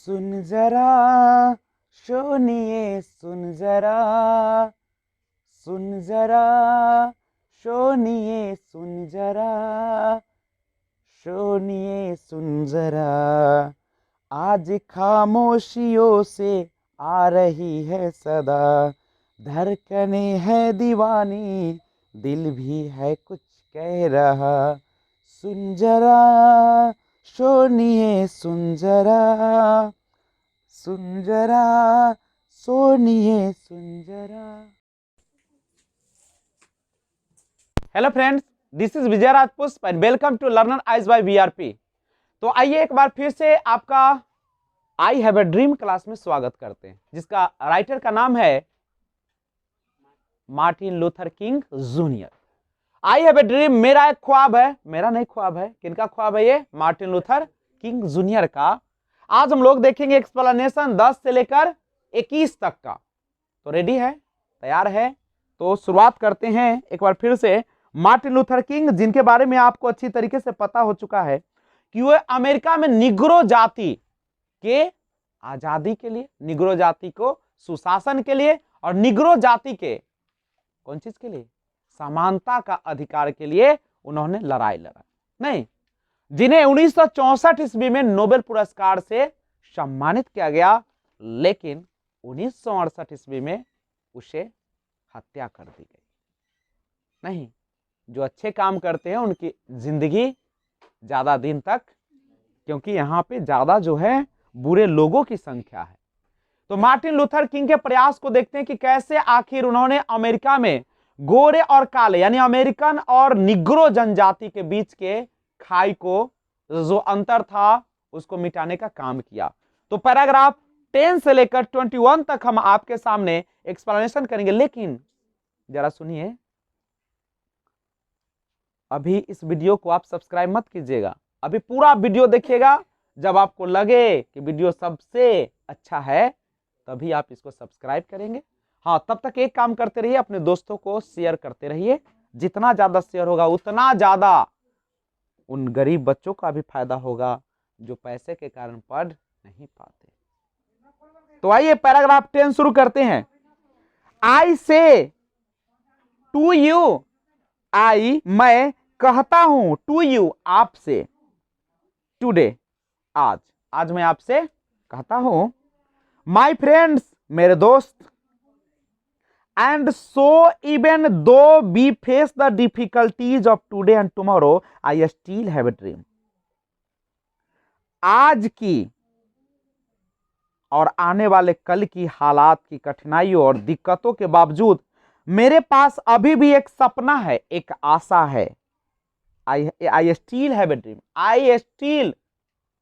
सुन जरा शोनिए सुन जरा, सुन जरा शोनिए सुन जरा, शोनिए सुन जरा। आज खामोशियों से आ रही है सदा, धड़कने है दीवानी, दिल भी है कुछ कह रहा। सुन जरा शोनिए सुन जरा, सुन जरा सोनिए सुन जरा। Hello friends, this is Vijay Rajpushp and welcome to Learner Eyes by VRP. तो आइए एक बार फिर से आपका I have a dream class में स्वागत करते हैं, जिसका राइटर का नाम है Martin Luther King Junior. I have a dream मेरा एक ख्वाब है, मेरा नहीं ख्वाब है, किनका ख्वाब है? ये मार्टिन लूथर किंग जूनियर का। आज हम लोग देखेंगे एक्सप्लेनेशन 10 से लेकर 21 तक का। तो रेडी है, तैयार है? तो शुरुआत करते हैं एक बार फिर से। मार्टिन लूथर किंग, जिनके बारे में आपको अच्छी तरीके से पता हो चुका है कि वह अमेरिका में निग्रो जाति के आजादी के लिए, निग्रो जाति को सुशासन के लिए और निग्रो जाति के कौन चीज के लिए? समानता का अधिकार के लिए उन्होंने लड़ाई लड़ा। नहीं, जिन्हें 1964 ईस्वी में नोबेल पुरस्कार से सम्मानित किया गया, लेकिन 1968 ईस्वी में उसे हत्या कर दी गई। नहीं, जो अच्छे काम करते हैं उनकी जिंदगी ज्यादा दिन तक, क्योंकि यहां पे ज्यादा जो है बुरे लोगों की संख्या है। तो मार्टिन लूथर किंग के प्रयास को देखते हैं कि कैसे आखिर उन्होंने अमेरिका में गोरे और काले यानी अमेरिकन और निग्रो जनजाति के बीच के खाई को, जो अंतर था, उसको मिटाने का काम किया। तो पैराग्राफ 10 से लेकर 21 तक हम आपके सामने एक्सप्लेनेशन करेंगे। लेकिन जरा सुनिए, अभी इस वीडियो को आप सब्सक्राइब मत कीजिएगा, अभी पूरा वीडियो देखिएगा। जब आपको लगे कि वीडियो सबसे अच्छा है तभी आप इसको सब्सक्राइब करेंगे। हाँ, तब तक एक काम करते रहिए, अपने दोस्तों को शेयर करते रहिए। जितना ज्यादा शेयर होगा उतना ज्यादा उन गरीब बच्चों का भी फायदा होगा जो पैसे के कारण पढ़ नहीं पाते। तो आइए पैराग्राफ 10 शुरू करते हैं। आई से टू यू, आई मैं कहता हूं, टू यू आपसे, टुडे आज, आज मैं आपसे कहता हूं, माय फ्रेंड्स मेरे दोस्त, and so even though we face the difficulties of today and tomorrow, I still have a dream. आज की और आने वाले कल की हालात की कठिनाइयों और दिक्कतों के बावजूद मेरे पास अभी भी एक सपना है, एक आशा है। आई still have a dream. I still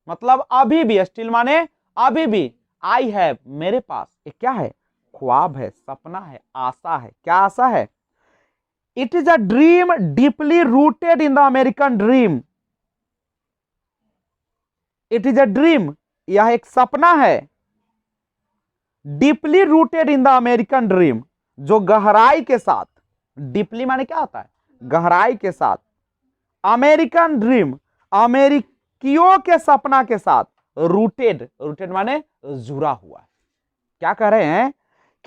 मतलब अभी भी, स्टिल माने अभी भी, आई हैव मेरे पास एक क्या है? ख्वाब है, सपना है, आशा है। क्या आशा है? It is a dream deeply rooted in the American dream. It is a dream, यह एक सपना है, deeply rooted in the American dream, जो गहराई के साथ, डीपली माने क्या होता है? गहराई के साथ, अमेरिकन ड्रीम अमेरिकियों के सपना के साथ, रूटेड, रूटेड माने जुड़ा हुआ है। क्या कह रहे हैं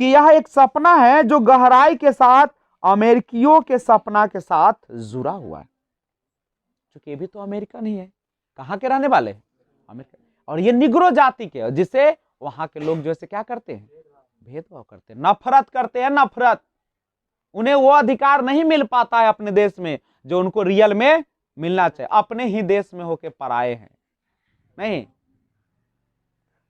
कि यह एक सपना है जो गहराई के साथ अमेरिकियों के सपना के साथ जुड़ा हुआ है। क्योंकि ये भी तो अमेरिकन ही है, कहां के रहने वाले? अमेरिका। और ये निग्रो जाति के, जिसे वहां के लोग जैसे क्या करते हैं? भेदभाव करते हैं, नफरत करते हैं, नफरत। उन्हें वो अधिकार नहीं मिल पाता है अपने देश में जो उनको रियल में मिलना चाहिए। अपने ही देश में होके पराए हैं। नहीं,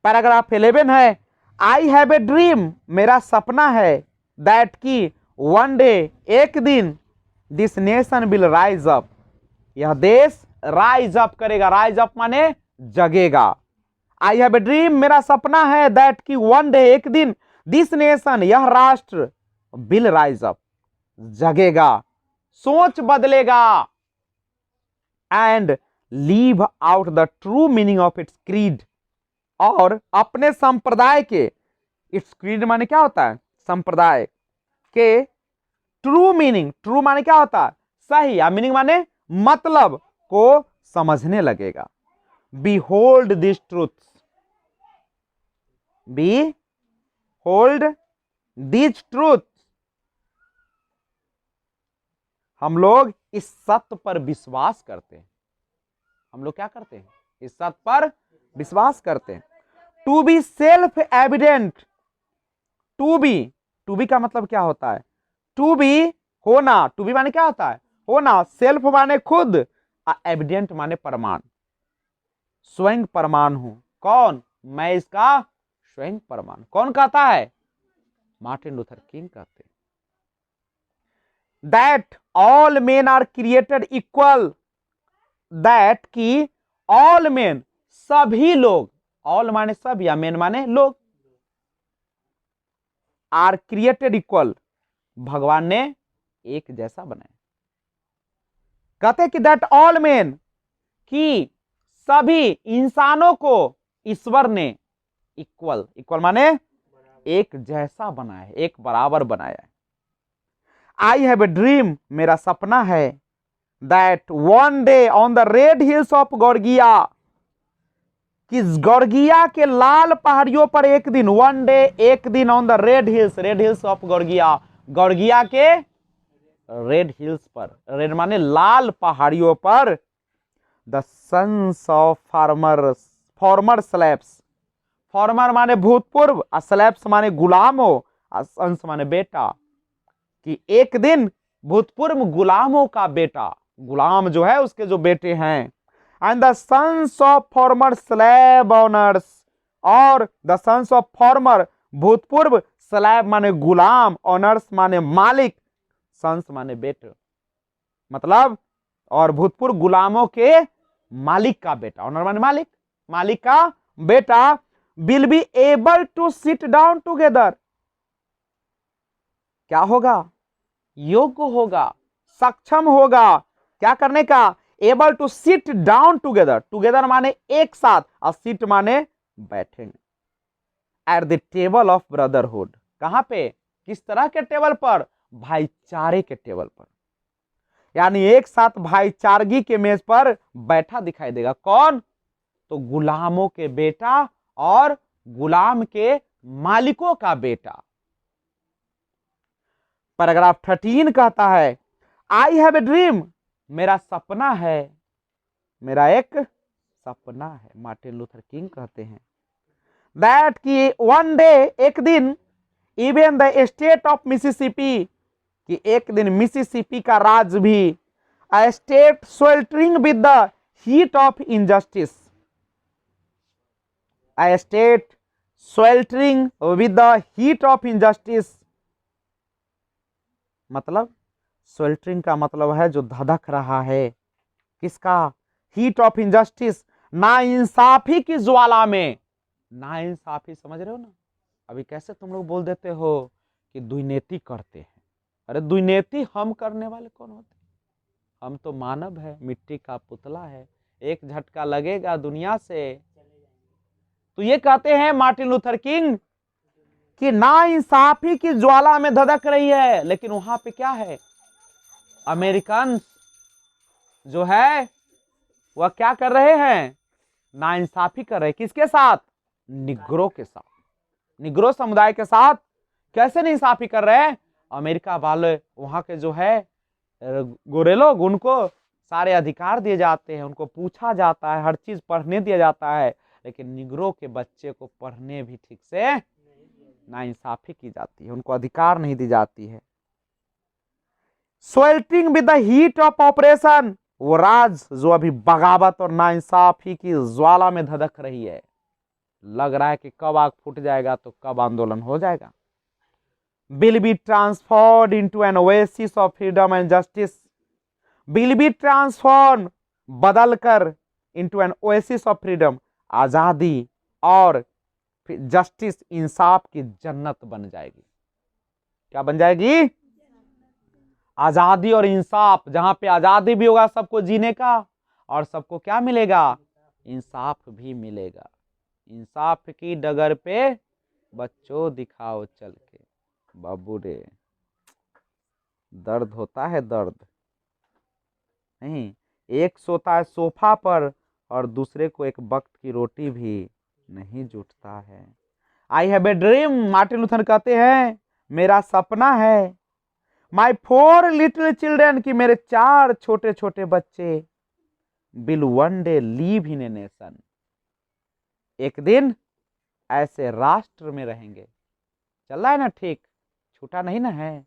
पैराग्राफ 11 है, आई हैव ए ड्रीम मेरा सपना है, दैट की वन डे एक दिन, this nation will rise up, यह देश राइज अप करेगा। राइज अप माने जगेगा। आई हैव ए ड्रीम मेरा सपना है, दैट की वन डे एक दिन, दिस नेशन यह राष्ट्र, विल राइज अप जगेगा, सोच बदलेगा, and leave out the true meaning of its creed, और अपने संप्रदाय के, इट्स क्रीड माने क्या होता है? संप्रदाय के ट्रू मीनिंग, ट्रू माने क्या होता है? सही, या मीनिंग माने मतलब को समझने लगेगा। Behold this truth, behold this truth, हम लोग इस सत्य पर विश्वास करते हैं। हम लोग क्या करते हैं? इस सत्य पर विश्वास करते हैं। To be self evident, to be का मतलब क्या होता है? टू बी होना, टू बी माने क्या होता है? होना, सेल्फ माने खुद, एविडेंट माने प्रमाण, स्वयं प्रमाण हूं। कौन? मैं इसका स्वयं प्रमाण। कौन कहता है? मार्टिन लूथर किंग कहते हैं। That all men are created equal, that की ऑल मेन, सभी लोग, ऑल माने सब या मेन माने लोग, आर क्रिएटेड इक्वल, भगवान ने एक जैसा बनाया। कहते कि दैट ऑल मेन, कि सभी इंसानों को ईश्वर ने इक्वल, इक्वल माने एक जैसा बनाया है, एक बराबर बनाया है। आई हैव ए ड्रीम, मेरा सपना है, that one day on the red hills of गौरगिया, कि गौरगिया के लाल पहाड़ियों पर एक दिन, वन डे एक दिन, on the red hills, red hills of गौरगिया, गौरगिया के रेड हिल्स पर, रेड माने लाल पहाड़ियों पर, the sons of farmers, former slaves, former माने भूतपूर्व, स्लैब्स माने गुलाम हो, सन्स माने बेटा, कि एक दिन भूतपूर्व गुलामों का बेटा, गुलाम जो है उसके जो बेटे हैं, and the sons of former slave owners, और द सन्स ऑफ फॉर्मर भूतपूर्व, स्लैब माने गुलाम, ओनर्स माने मालिक, सन्स माने बेटे, मतलब और भूतपूर्व गुलामों के मालिक का बेटा, ओनर माने मालिक, मालिक का बेटा, will be able to sit down together, क्या होगा? योग्य होगा, सक्षम होगा, क्या करने का? Able to sit down together, together माने एक साथ, और सिट माने बैठेंगे, at the table of brotherhood, कहां पे? किस तरह के टेबल पर? भाईचारे के टेबल पर, यानी एक साथ भाईचारगी के मेज पर बैठा दिखाई देगा। कौन? तो गुलामों के बेटा और गुलाम के मालिकों का बेटा। पैराग्राफ 13 कहता है, आई हैव ए ड्रीम, मेरा सपना है, मेरा एक सपना है, मार्टिन लूथर किंग कहते हैं, दैट की वन डे एक दिन, even the state of Mississippi, कि एक दिन मिसिसिपी का राज्य भी, a state sweltering with the heat of injustice, a state sweltering with the heat of injustice, मतलब sweltering का मतलब है जो धधक रहा है, किसका? हीट ऑफ इनजस्टिस, ना इंसाफी की ज्वाला में, ना इंसाफी, समझ रहे हो ना? अभी कैसे तुम लोग बोल देते हो कि दुर्नीति करते हैं, अरे दुर्नीति हम करने वाले कौन होते? हम तो मानव है, मिट्टी का पुतला है, एक झटका लगेगा दुनिया से। तो ये कहते हैं मार्टिन लूथर किंग कि ना इंसाफी की ज्वाला में धधक रही है, लेकिन वहां पे क्या है? अमेरिकन जो है वह क्या कर रहे हैं? ना इंसाफी कर रहे हैं। किसके साथ? निग्रो के साथ, निग्रो समुदाय के साथ। कैसे नहीं इंसाफी कर रहे हैं? अमेरिका वाले वहां के जो है गोरे लोग, उनको सारे अधिकार दिए जाते हैं, उनको पूछा जाता है, हर चीज पढ़ने दिया जाता है, लेकिन निग्रो के बच्चे को पढ़ने भी ठीक से नाइंसाफी की जाती है, उनको अधिकार नहीं दी जाती है। Sweltering with the heat of operation, वो राज जो अभी बगावत और नाइंसाफी की ज्वाला में धधक रही है, लग रहा है कि कब आग फूट जाएगा तो कब आंदोलन हो जाएगा। will be transformed into an oasis of freedom and justice, will be transformed, बदलकर into an oasis of freedom, आजादी और जस्टिस, इंसाफ की जन्नत बन जाएगी। क्या बन जाएगी? आजादी और इंसाफ, जहां पे आजादी भी होगा सबको जीने का, और सबको क्या मिलेगा? इंसाफ भी मिलेगा। इंसाफ की डगर पे बच्चों दिखाओ चल के, बाबू रे दर्द होता है, दर्द नहीं। एक सोता है सोफा पर और दूसरे को एक वक्त की रोटी भी नहीं जुटता है। आई have a dream, Martin Luther कहते हैं मेरा सपना है। माई 4 लिटिल चिल्ड्रन, की मेरे 4 छोटे छोटे बच्चे, will one day leave in a nation, एक दिन ऐसे राष्ट्र में रहेंगे। चल रहा है ना, ठीक, छूटा नहीं ना है।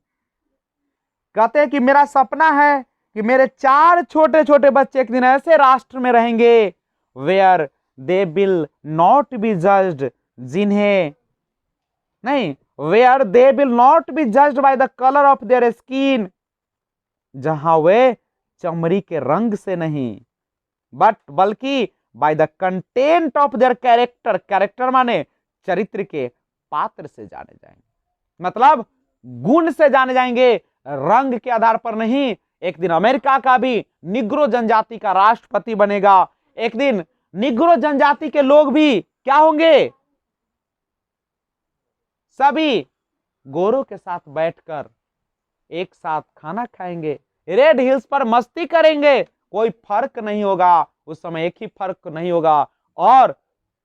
कहते हैं कि मेरा सपना है कि मेरे 4 छोटे छोटे बच्चे एक दिन ऐसे राष्ट्र में रहेंगे where they will not be judged, जिन्हें नहीं, where they will not be judged by the colour of their skin, जहां वे चमड़ी के रंग से नहीं, बल्कि by the content of their character, character माने चरित्र के पात्र से जाने जाएंगे, मतलब गुण से जाने जाएंगे, रंग के आधार पर नहीं। एक दिन अमेरिका का भी निग्रो जनजाति का राष्ट्रपति बनेगा, एक दिन निग्रो जनजाति के लोग भी क्या होंगे, सभी गोरों के साथ बैठकर एक साथ खाना खाएंगे, रेड हिल्स पर मस्ती करेंगे, कोई फर्क नहीं होगा, उस समय एक ही फर्क नहीं होगा, और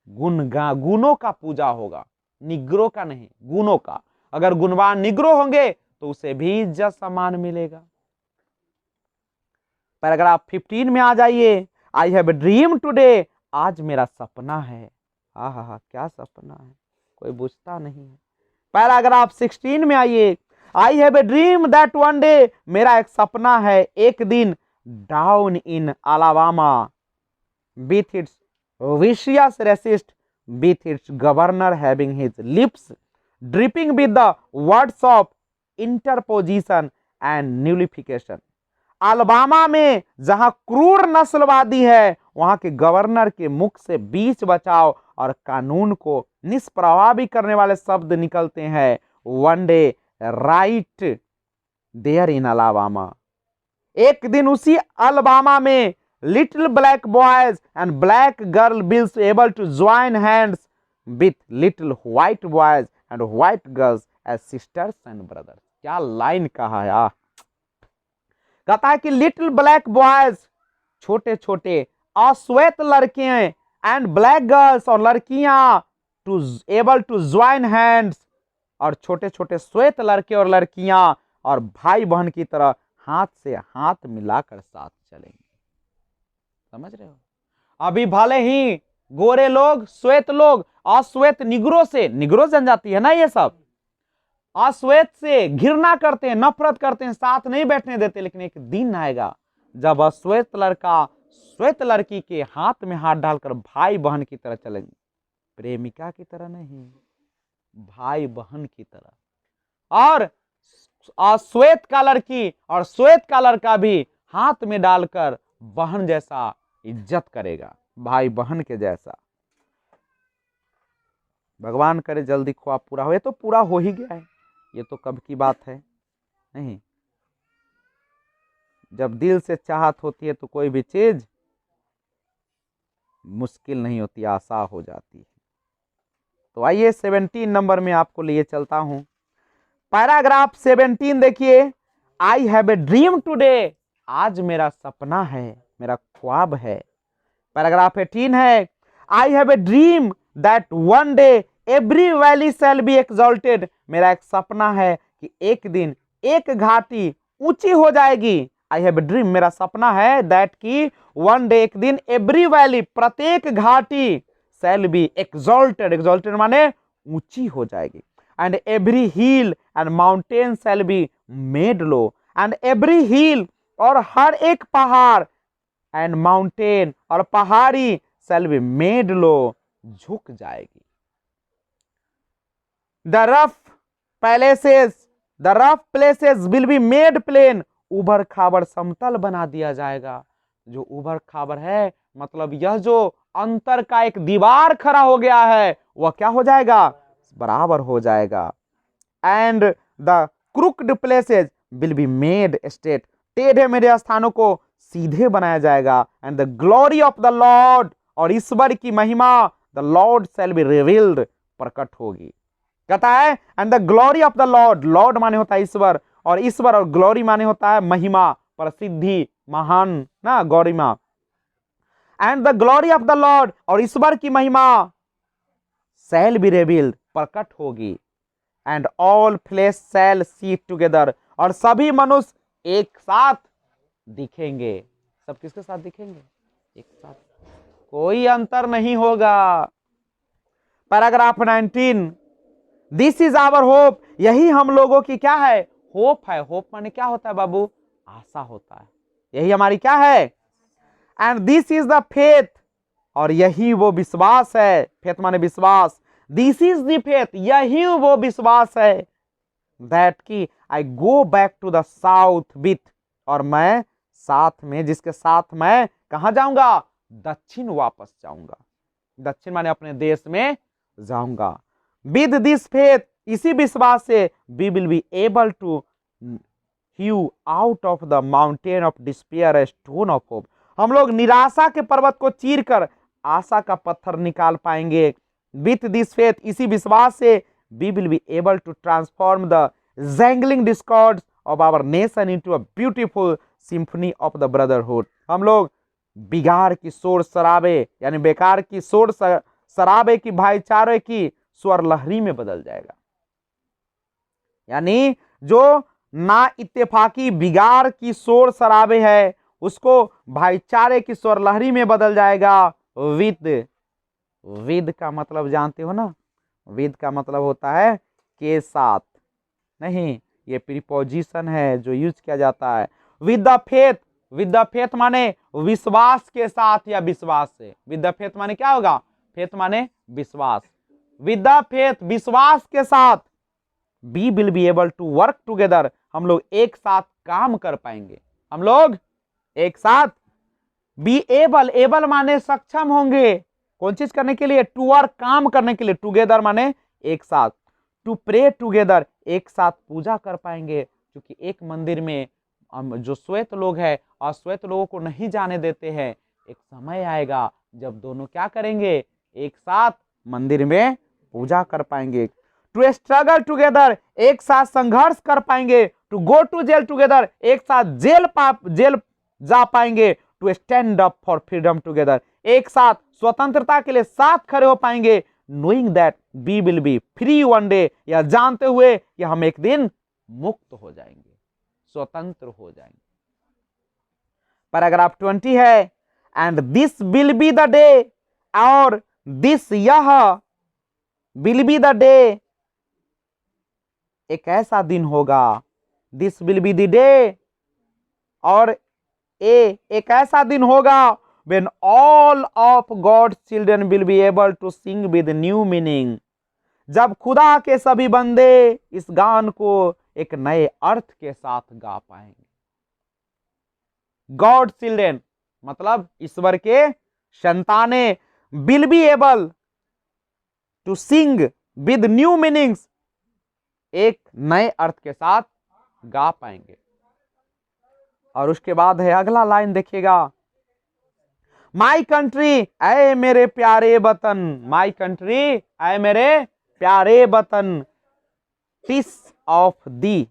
गुणों का पूजा होगा, निग्रो का नहीं, गुणों का। अगर गुणवान निग्रो होंगे तो उसे भी इज्जत सम्मान मिलेगा। पैराग्राफ 15 में आ जाइए। आई हैव ए ड्रीम टुडे, आज मेरा सपना है। हा क्या सपना है, कोई पूछता नहीं है। पैराग्राफ 16 में आइए। I have a dream that one day, मेरा एक सपना है एक दिन, down in Alabama with its vicious racist, with its governor having his lips dripping with the words of interposition and nullification. Alabama में जहां क्रूर नस्लवादी है, वहां के गवर्नर के मुख से बीच बचाव और कानून को निष्प्रभावी करने वाले शब्द निकलते हैं। One day right there in Alabama, एक दिन उसी अलाबामा में little black boys and black girl will able to join hands with little white boys and white girls as sisters and brothers. क्या लाइन कहा है यार। कहता है कि लिटिल ब्लैक बॉयज, छोटे छोटे अश्वेत लड़के, एंड ब्लैक गर्ल्स, और लड़कियां, to able to join hands, और छोटे छोटे श्वेत लड़के और लड़कियां और भाई बहन की तरह हाथ से हाथ मिलाकर साथ चलेंगे। समझ रहे हो। अभी भले ही गोरे लोग, श्वेत लोग अश्वेत निग्रो से, निग्रो जनजाति है ना ये सब, अश्वेत से घृणा करते हैं, नफरत करते हैं, साथ नहीं बैठने देते, लेकिन एक दिन आएगा जब अश्वेत लड़का श्वेत लड़की के हाथ में हाथ डालकर भाई बहन की तरह चलेंगे, प्रेमिका की तरह नहीं, भाई बहन की तरह। और अश्वेत का लड़की और श्वेत का लड़का भी हाथ में डालकर बहन जैसा इज्जत करेगा, भाई बहन के जैसा। भगवान करे जल्दी ख्वाब पूरा हो। ये तो पूरा हो ही गया है, ये तो कब की बात है नहीं। जब दिल से चाहत होती है तो कोई भी चीज मुश्किल नहीं होती, आसान हो जाती है। तो आइए 17 नंबर में आपको लिए चलता हूं। पैराग्राफ 17 देखिए। आई हैव ए ड्रीम टुडे, आज मेरा सपना है, मेरा ख्वाब है। पैराग्राफ 18 है। आई have a dream that one day every valley shall be exalted, मेरा एक सपना है कि एक दिन एक घाटी ऊंची हो जाएगी। आई हैव ए ड्रीम, मेरा सपना है, दैट की वन डे, एक दिन, एवरी वैली, प्रत्येक घाटी, शैल बी एक्सॉल्टेड, एक्सॉल्टेड माने ऊंची हो जाएगी, and every hill and mountain shall be made low, and every hill, और हर एक पहाड़, एंड माउंटेन, और पहाड़ी, शैल बी मेड लो, झुक जाएगी। The rough places will be made plain, उबड़ खाबड़ समतल बना दिया जाएगा। जो उबड़ खाबड़ है मतलब यह जो अंतर का एक दीवार खड़ा हो गया है वह क्या हो जाएगा, बराबर हो जाएगा। And the crooked places will be made straight, टेढ़े मेढ़े स्थानों को सीधे बनाया जाएगा। And the glory of the Lord, और ईश्वर की महिमा, the Lord shell be revealed, प्रकट होगी। कहता है and the glory of the Lord, Lord माने होता है ईश्वर, और ईश्वर और ग्लोरी माने होता है महिमा, प्रसिद्धि, महान ना, गौरिमा। And the glory of the Lord, और ईश्वर की महिमा, शैल बी रिवील्ड, प्रकट होगी, and all flesh shall see it together, और सभी मनुष्य एक साथ दिखेंगे। सब किसके साथ दिखेंगे? एक साथ, कोई अंतर नहीं होगा। Paragraph 19, this is our hope, यही हम लोगों की क्या है? होप है। होप माने क्या होता है बाबू? आशा होता है। यही हमारी क्या है? And this is the faith, और यही वो विश्वास है। फेथ माने विश्वास। दिस इज द फेथ, यही वो विश्वास है। दैट की I go back to the South with, और मैं साथ में, जिसके साथ मैं कहां जाऊंगा? दक्षिण वापस जाऊंगा। दक्षिण माने अपने देश में जाऊंगा। विद दिस फेथ, इसी विश्वास से, we will be able to hew out of the mountain of despair a stone of hope, हम लोग निराशा के पर्वत को चीरकर आशा का पत्थर निकाल पाएंगे। विथ दिस फेथ, इसी विश्वास से, we will be able to transform the jangling discords of our nation into a beautiful symphony of the brotherhood, हम लोग बिगाड़ की शोर शराबे यानी बेकार की शोर शराबे की भाईचारे की स्वर लहरी में बदल जाएगा। यानी जो ना इत्तेफाकी बिगाड़ की शोर शराबे है, उसको भाईचारे की स्वर लहरी में बदल जाएगा। विद का मतलब जानते हो ना? विद का मतलब होता है के साथ, नहीं, ये प्रीपोजिशन है जो यूज किया जाता है। With the faith, with the faith माने विश्वास के साथ या विश्वास से। विद द फेथ माने क्या होगा? फेथ माने विश्वास। विद द फेथ, विश्वास के साथ, we will be able to work together, हम लोग एक साथ काम कर पाएंगे। हम लोग एक साथ बी एबल, एबल माने सक्षम होंगे, कौन चीज करने के लिए? टू वर्क, काम करने के लिए। टुगेदर माने एक साथ। टू प्रे टुगेदर, एक साथ पूजा कर पाएंगे, क्योंकि एक मंदिर में जो श्वेत लोग हैं अश्वेत लोगों को नहीं जाने देते हैं। एक समय आएगा जब दोनों क्या करेंगे? एक साथ मंदिर में पूजा कर पाएंगे। टू स्ट्रगल टुगेदर, एक साथ संघर्ष कर पाएंगे। To go to jail together, एक साथ जेल जा पाएंगे। To stand up for freedom together, एक साथ स्वतंत्रता के लिए साथ खड़े हो पाएंगे। Knowing that we will be free one day, या जानते हुए कि हम एक दिन मुक्त हो जाएंगे, स्वतंत्र हो जाएंगे। पैराग्राफ 20 है, and this will be the day, और दिस, यह विल बी द डे, एक ऐसा दिन होगा। This will be the day, और एक ऐसा दिन होगा when all of God's children will be able to sing with new meaning, जब खुदा के सभी बंदे इस गान को एक नए अर्थ के साथ गा पाएंगे। गॉड चिल्ड्रेन मतलब ईश्वर के संताने, will be able to sing with new meanings, एक नए अर्थ के साथ गा पाएंगे। और उसके बाद है अगला लाइन, देखिएगा, माई कंट्री, ऐ मेरे प्यारे वतन, माई कंट्री, ऐ मेरे प्यारे वतन, peace of thee,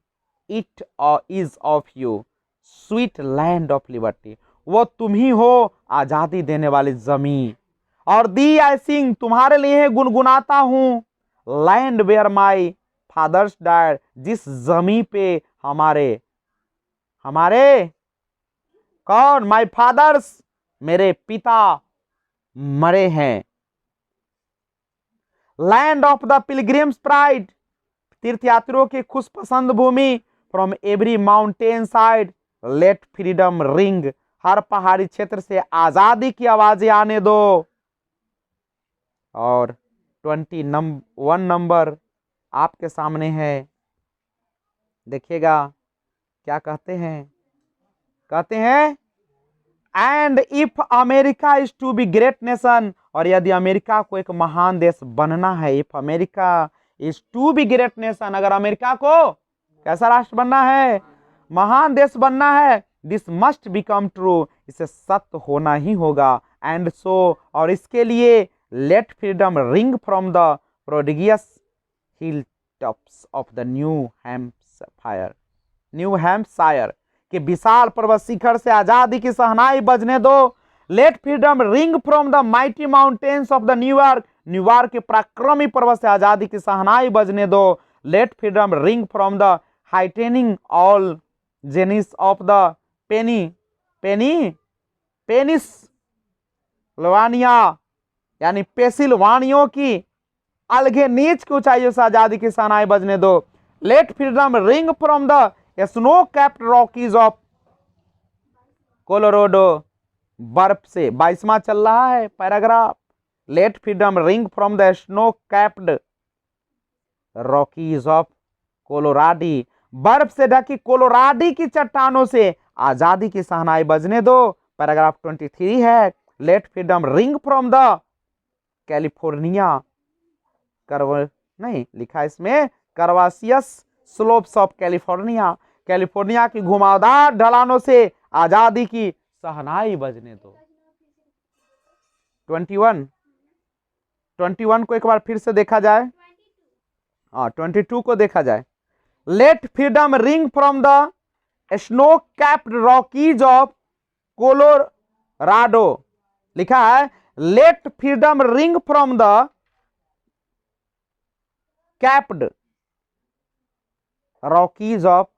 it is of you, sweet land of liberty, वो तुम ही हो आजादी देने वाली जमीन। और दी आई सिंग, तुम्हारे लिए गुनगुनाता हूं, land where my fathers died, जिस जमीन पे हमारे कौन? माई फादर्स, मेरे पिता मरे हैं। Land of the pilgrims' pride, तीर्थयात्रियों की खुश पसंद भूमि। From every mountainside let freedom ring, हर पहाड़ी क्षेत्र से आजादी की आवाजें आने दो। और 21 नंबर आपके सामने है, देखिएगा क्या कहते हैं। कहते हैं, and if America is to be great nation, और यदि अमेरिका को एक महान देश बनना है, if America is to be great nation, अगर अमेरिका को कैसा राष्ट्र बनना है? महान देश बनना है। दिस मस्ट बिकम ट्रू, इसे सत्य होना ही होगा। एंड सो, और इसके लिए, let freedom ring from the prodigious hilltops of the New Hampshire, कि विशाल पर्वत शिखर से आजादी की सहनाई बजने दो। Let freedom ring from the mighty mountains of the New York, New York के पराक्रमी पर्वत से आजादी की शहनाई बजने दो, let freedom ring from the heightening Alleghenies of the Pennsylvania यानी पेसिलवानियों की अलगे नीच की ऊंचाइयों से आजादी की शहनाई बजने दो, let freedom ring from the snow capped Rockies of Colorado. बर्फ से 22वां चल रहा है paragraph. Let freedom ring from the snow capped Rockies of Colorado, बर्फ से ढकी कोलोराडी की चट्टानों से आजादी की शहनाई बजने दो। पैराग्राफ 23 है, let freedom ring from the California नहीं लिखा इसमें curvaceous slopes of California, California की घुमावदार ढलानों से आजादी की शहनाई बजने दो। 21 को एक बार फिर से देखा जाए, 22 को देखा जाए। Let freedom ring from the snow capped Rockies of Colorado, लिखा है let freedom ring from the capped Rockies of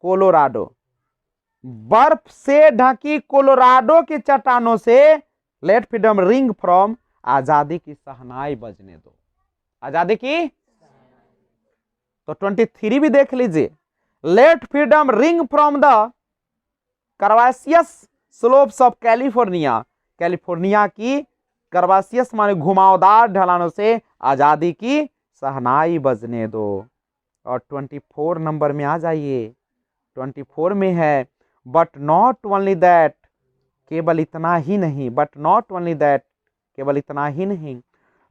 Colorado, बर्फ से ढकी कोलोराडो की चट्टानों से लेट फ्रीडम रिंग फ्रॉम आजादी की शहनाई बजने दो, आजादी की। तो 23 भी देख लीजिए, let freedom ring from the curvaceous slopes of California, California की करवासियस माने घुमावदार ढलानों से आजादी की शहनाई बजने दो। और 24 नंबर में आ जाइए, 24 में है, बट नॉट ओनली दैट, केवल इतना ही नहीं, बट नॉट ओनली दैट, केवल इतना ही नहीं,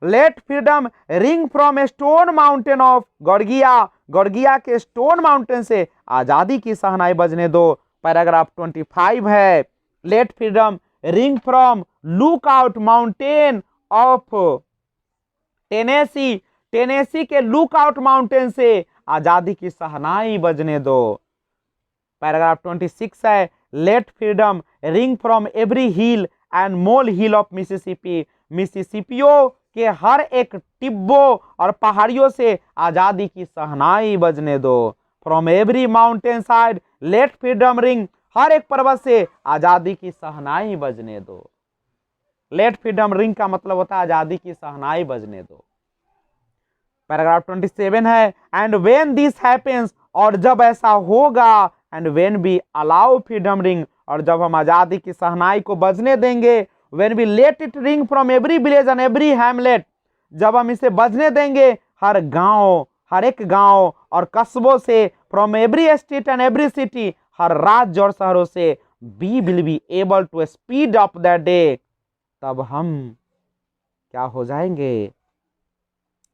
late freedom ring from stone mountain of गौड़गिया, गौड़गिया के स्टोन माउंटेन से आजादी की शहनाई बजने दो। पैराग्राफ 25 है, let freedom ring from Lookout Mountain of Tennessee, Tennessee के लुक आउट माउंटेन से आजादी की शहनाई बजने दो। पैराग्राफ 26 है, let freedom ring from every hill and molehill of Mississippi, मिसिसिपियो के हर एक टिब्बों और पहाड़ियों से आजादी की शहनाई बजने दो। From every mountainside let freedom ring, हर एक पर्वत से आजादी की शहनाई बजने दो। लेट फ्रीडम रिंग का मतलब होता है आजादी की शहनाई बजने दो। पैराग्राफ 27 है, एंड व्हेन दिस हैपेंस, और जब ऐसा होगा, and when we allow freedom ring, और जब हम आजादी की शहनाई को बजने देंगे, when we let it ring from every village and every hamlet, जब हम इसे बजने देंगे हर गांव, हर एक गांव और कस्बों से, from every state and every city, हर राज्य और शहरों से, we will be able to speed up that day, तब हम क्या हो जाएंगे,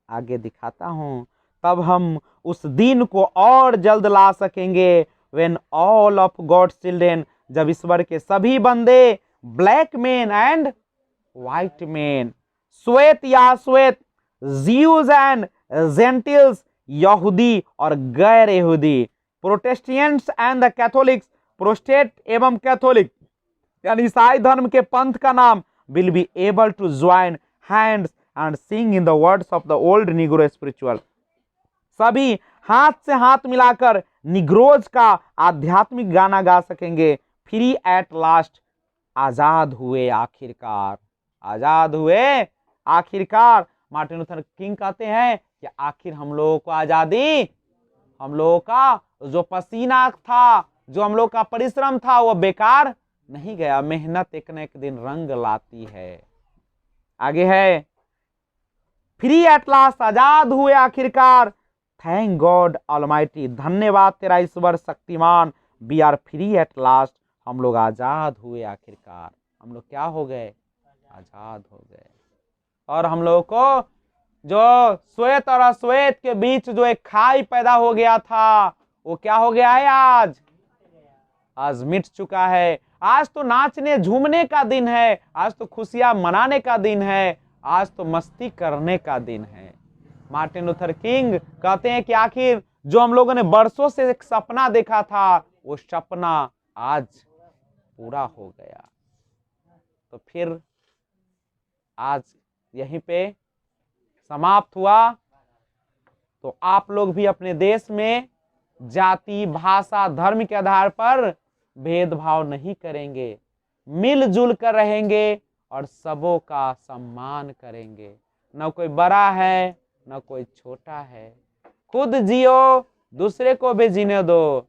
आगे दिखाता हूं, तब हम उस दिन को और जल्द ला सकेंगे। When all of God's children, जब ईश्वर के सभी बंदे, black man and white man, श्वेत या श्वेत, ज्यूज एंड जेंटिल्स, यहूदी और गैर यहूदी, Protestants and the Catholics, Protestant एवं कैथोलिक यानी ईसाई धर्म के पंथ का नाम, will be able to join hands and sing in the words of the old Negro spiritual, सभी हाथ से हाथ मिलाकर निग्रोज का आध्यात्मिक गाना गा सकेंगे। फ्री एट लास्ट, आजाद हुए आखिरकार, आजाद हुए आखिरकार। मार्टिन लूथर किंग कहते हैं कि आखिर हम लोगों को आजादी, हम लोगों का जो पसीना था, जो हम लोग का परिश्रम था, वो बेकार नहीं गया, मेहनत एक न एक दिन रंग लाती है। आगे है, फ्री एट लास्ट, आजाद हुए आखिरकार, थैंक गॉड ऑलमाइटी, धन्यवाद तेरा ईश्वर शक्तिमान, we are free at last, हम लोग आजाद हुए आखिरकार, हम लोग क्या हो गए, आजाद हो गए। और हम लोगों को जो श्वेत और अश्वेत के बीच जो एक खाई पैदा हो गया था, वो क्या हो गया है, आज मिट चुका है। आज तो नाचने झूमने का दिन है, आज तो खुशियां मनाने का दिन है, आज तो मस्ती करने का दिन है। मार्टिन लूथर किंग कहते हैं कि आखिर जो हम लोगों ने बरसों से एक सपना देखा था, वो सपना आज पूरा हो गया। तो फिर आज यहीं पे समाप्त हुआ। तो आप लोग भी अपने देश में जाति, भाषा, धर्म के आधार पर भेदभाव नहीं करेंगे, मिलजुल कर रहेंगे और सबों का सम्मान करेंगे। न कोई बड़ा है न कोई छोटा है। खुद जियो, दूसरे को भी जीने दो।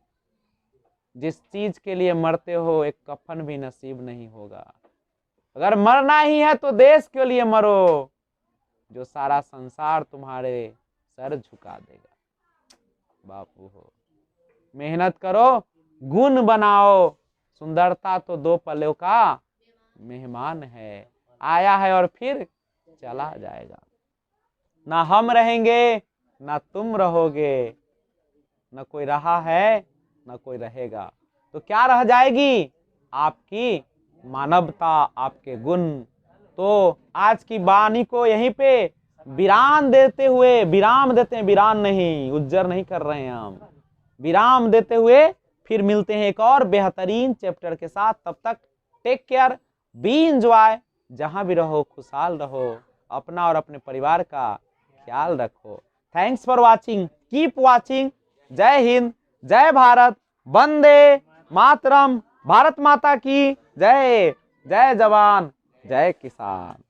जिस चीज के लिए मरते हो एक कफन भी नसीब नहीं होगा। अगर मरना ही है तो देश के लिए मरो, जो सारा संसार तुम्हारे सर झुका देगा। बापू हो, मेहनत करो, गुण बनाओ। सुंदरता तो 2 पलों का मेहमान है, आया है और फिर चला जाएगा। ना हम रहेंगे ना तुम रहोगे, न कोई रहा है न कोई रहेगा। तो क्या रह जाएगी? आपकी मानवता, आपके गुण। तो आज की वाणी को यहीं पे विराम देते हुए, विराम देते हैं, विराम नहीं, उज्जर नहीं कर रहे हैं हम, विराम देते हुए फिर मिलते हैं एक और बेहतरीन चैप्टर के साथ। तब तक टेक केयर, बी एंजॉय, जहां भी रहो खुशहाल रहो, अपना और अपने परिवार का ख्याल रखो। Thanks for watching, keep watching. जय हिंद, जय भारत, वंदे मातरम, भारत माता की जय, जय जवान जय किसान।